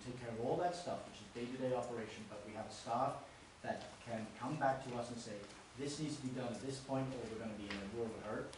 take care of all that stuff, which is day-to-day operation, but we have a staff that can come back to us and say, this needs to be done at this point, or we're going to be in a world of hurt.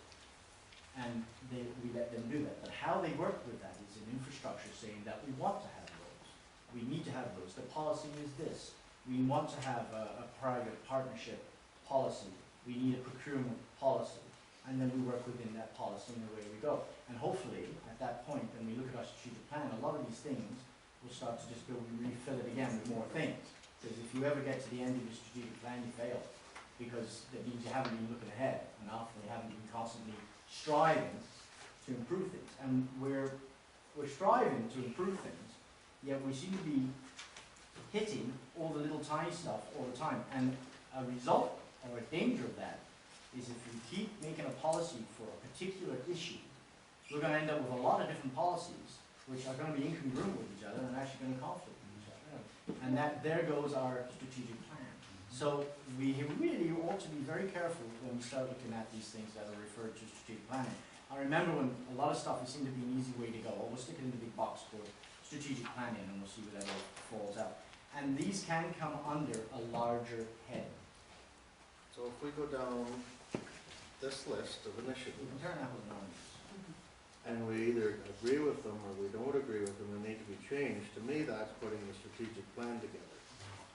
And we let them do that. But how they work with that is an infrastructure saying that we want to have those. We need to have those. The policy is this. We want to have a private partnership policy. We need a procurement policy. And then we work within that policy and away we go. And hopefully, at that point, when we look at our strategic plan, a lot of these things will start to just go, we refill it again with more things. Because if you ever get to the end of your strategic plan, you fail. Because that means you haven't been looking ahead enough, and you haven't been constantly striving to improve things. And we're striving to improve things, yet we seem to be hitting all the little tiny stuff all the time. And a result or a danger of that is if we keep making a policy for a particular issue, we're going to end up with a lot of different policies which are going to be incongruent with each other and actually going to conflict with each other. And that there goes our strategic plan. So we really ought to be very careful when we start looking at these things that are referred to strategic planning. I remember when a lot of stuff seemed to be an easy way to go. Oh, we'll stick it in the big box for strategic planning and we'll see whatever falls out. And these can come under a larger head. So if we go down this list of initiatives, We can turn apples and oranges. and we either agree with them or we don't agree with them and need to be changed, to me that's putting the strategic plan together.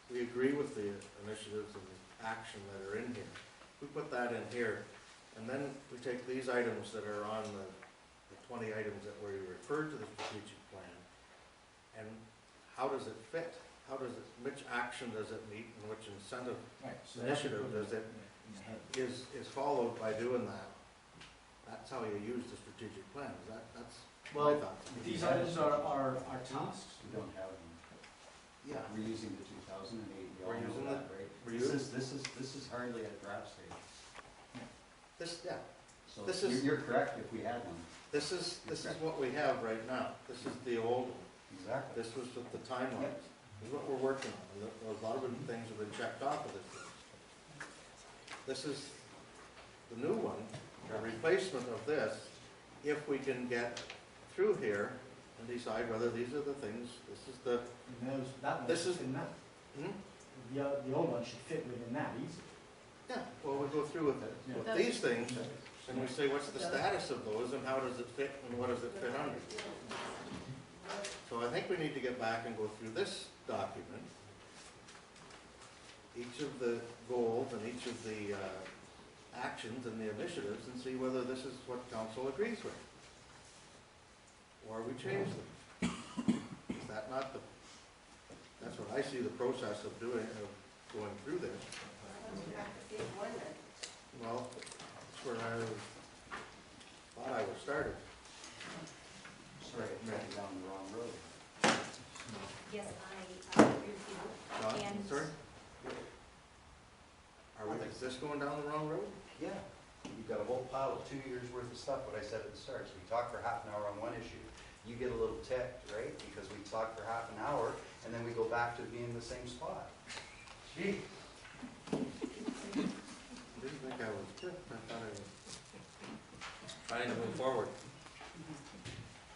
We agree with the initiatives and the action that are in here. We put that in here, and then we take these items that are on the 20 items that we referred to the strategic plan, and how does it fit? How does it, which action does it meet, and which incentive initiative does it is followed by doing that? That's how you use the strategic plan. That's my thoughts. These items are tasks. We don't have them. Yeah. We're using the 2008. We all We're know using that, the- right? we're This is hardly at draft stage. Yeah. So This is- you're correct if we had one. This is what we have right now. This is the old one. Exactly. This was with the timeline. This is what we're working on. A lot of the things have been checked off of this list. This is the new one, a replacement of this, if we can get through here and decide whether these are the things, this is the, That one This should is- fit in that. hmm? The old one should fit within that easily. Yeah, well, we go through with it. Yeah. With these things, and we say, what's the status of those and how does it fit and what does it fit under? So I think we need to get back and go through this document, each of the goals and each of the actions and the initiatives, and see whether this is what council agrees with. Or we change them. Is that not the, that's what I see the process of doing, of going through this. Well, that's where I thought I was started. Sorry, I'm heading down the wrong road. Yes, I agree with you. John, And- sorry? Is this going down the wrong road? Yeah, you've got a whole pile of 2 years worth of stuff, what I said at the start. So we talk for half an hour on one issue. You get a little ticked, right? Because we talk for half an hour and then we go back to being in the same spot. Gee. Didn't think I was good. I thought I was trying to move forward.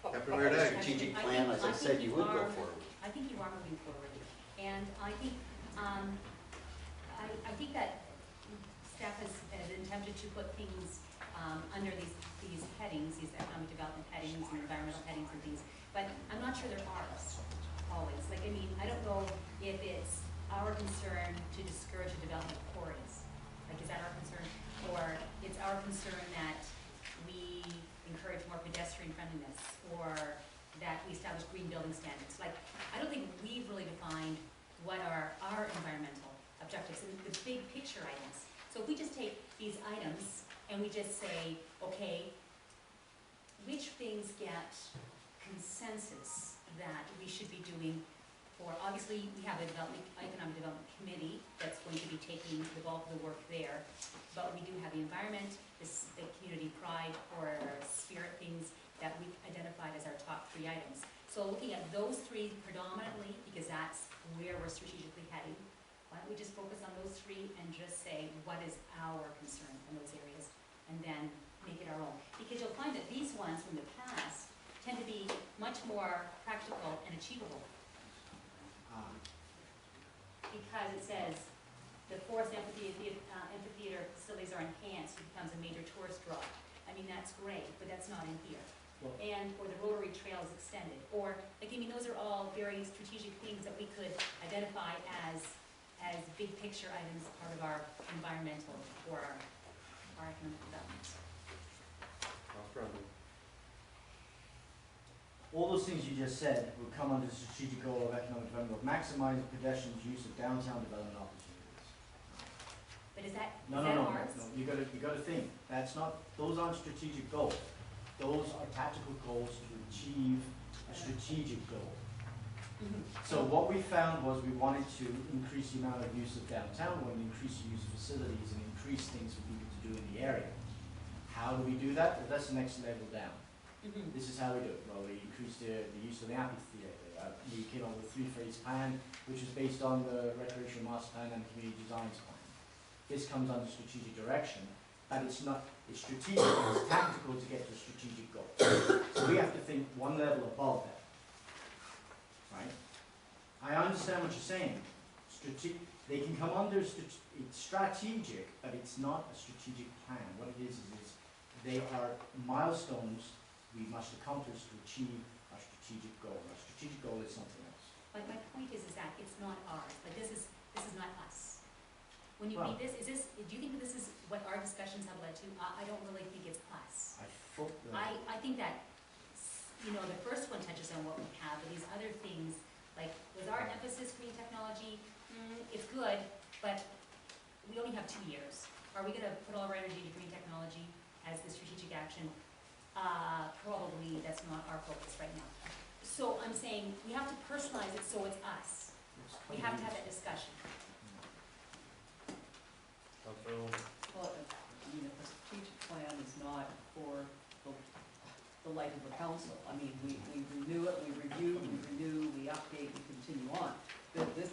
Captain Weird Egg. Strategic plan, as I said, you would go forward. I think you are moving forward. And I think, I think that staff has attempted to put things under these headings, these economic development headings and environmental headings and things, but I'm not sure there are always. Like, I mean, I don't know if it's our concern to discourage the development of quarries. Like, is that our concern? Or it's our concern that we encourage more pedestrian friendliness, or that we establish green building standards. Like, I don't think we've really defined what are our environmental objectives and the big picture items. So if we just take these items and we just say, okay, which things get consensus that we should be doing for, obviously we have a economic development committee that's going to be taking the bulk of the work there, but we do have the environment, the community pride or spirit things that we've identified as our top 3 items. So looking at those 3 predominantly, because that's where we're strategically heading, why don't we just focus on those 3 and just say what is our concern in those areas, and then make it our own. Because you'll find that these ones from the past tend to be much more practical and achievable. because it says, the forest amphitheater facilities are enhanced, it becomes a major tourist draw. I mean, that's great, but that's not in here. Well- And, or the rotary trail is extended, or, like, I mean, those are all very strategic things that we could identify as big picture items, part of our environmental or our economic development. All those things you just said would come under the strategic goal of economic development, of maximizing pedestrians' use of downtown development opportunities. But is that No, ours? you gotta think, that's not, those aren't strategic goals. Those are tactical goals to achieve a strategic goal. Mhm. So what we found was we wanted to increase the amount of use of downtown, we wanted to increase the use of facilities and increase things for people to do in the area. How do we do that? Well, that's the next level down. Mhm. This is how we do it. Well, we increased the use of the amphitheater. We came up with a three-phase plan, which is based on the recreational master plan and community designs plan. This comes under strategic direction, but it's not, it's strategic, it's tactical to get to a strategic goal. So we have to think one level above that. Right? I understand what you're saying. They can come under, it's strategic, but it's not a strategic plan. What it is they are milestones we must accomplish to achieve our strategic goal. Our strategic goal is something else. But my point is that it's not ours, like this is not us. When you Well- read this, do you think that this is what our discussions have led to? I don't really think it's us. I think that, you know, the first one touches on what we have, but these other things, like, was our emphasis green technology? It's good, but we only have 2 years. Are we gonna put all of our energy to green technology as the strategic action? Probably that's not our focus right now. So I'm saying, we have to personalize it so it's us. We have to have that discussion. Well, I mean, if the strategic plan is not for the life of the council, I mean, we renew it, we review, we renew, we update, we continue on.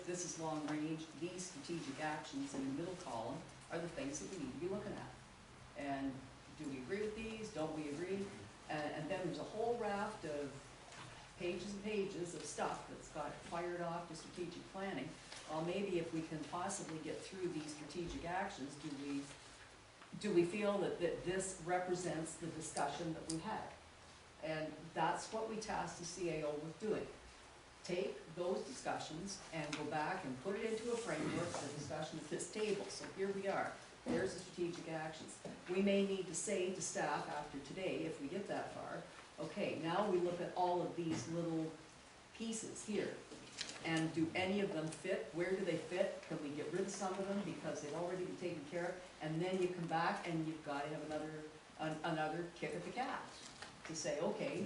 This is long range, these strategic actions in the middle column are the things that we need to be looking at. And do we agree with these, don't we agree? And then there's a whole raft of pages and pages of stuff that's got fired off to strategic planning. Well, maybe if we can possibly get through these strategic actions, do we feel that this represents the discussion that we had? And that's what we tasked the CAO with doing. Take those discussions and go back and put it into a framework for discussion at this table. So here we are, there's the strategic actions. We may need to say to staff after today, if we get that far, okay, now we look at all of these little pieces here. And do any of them fit? Where do they fit? Can we get rid of some of them because they've already been taken care of? And then you come back and you've got to have another kick at the cat to say, okay,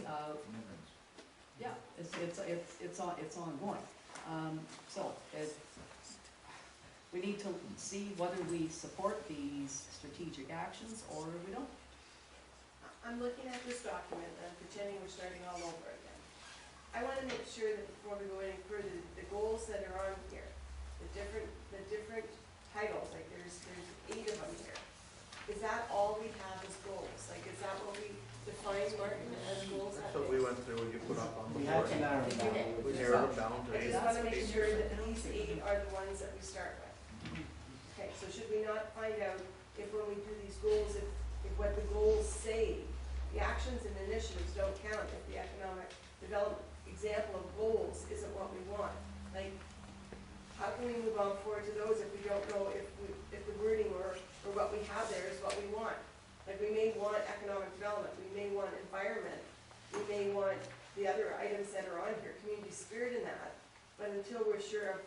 yeah, it's ongoing. We need to see whether we support these strategic actions or we don't. I'm looking at this document and pretending we're starting all over again. I want to make sure that before we go any further, the goals that are on here, the different titles, like there's 8 of them here. Is that all we have as goals? Like, is that what we define, Martin, as goals? That's what we went through when you put up on the We had board. to narrow it down. We narrowed it down to I 8. just want to make sure that these 8 are the ones that we start with. Okay, so should we not find out if when we do these goals, if what the goals say, the actions and initiatives don't count if the economic development example of goals isn't what we want? Like, how can we move on forward to those if we don't know if the wording or what we have there is what we want? Like, we may want economic development, we may want environment, we may want the other items that are on here, community spirit in that, but until we're sure of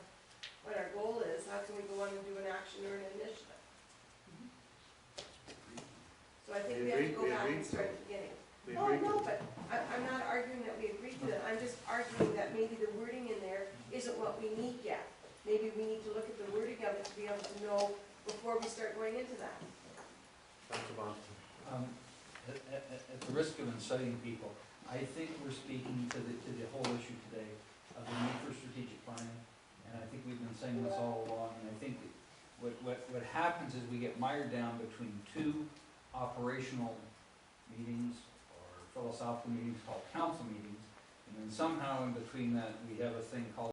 what our goal is, how can we go on and do an action or an initiative? So I think we have to go back and start at the beginning. We No, agreed no, with but I'm not arguing that we agree to that, I'm just arguing that maybe the wording in there isn't what we need yet. Maybe we need to look at the wording of it to be able to know before we start going into that. Councilor Bond. At the risk of inciting people, I think we're speaking to the whole issue today of the need for strategic planning, and I think we've been saying this all along, and I think that what happens is we get mired down between 2 operational meetings or philosophical meetings called council meetings, and then somehow in between that, we have a thing called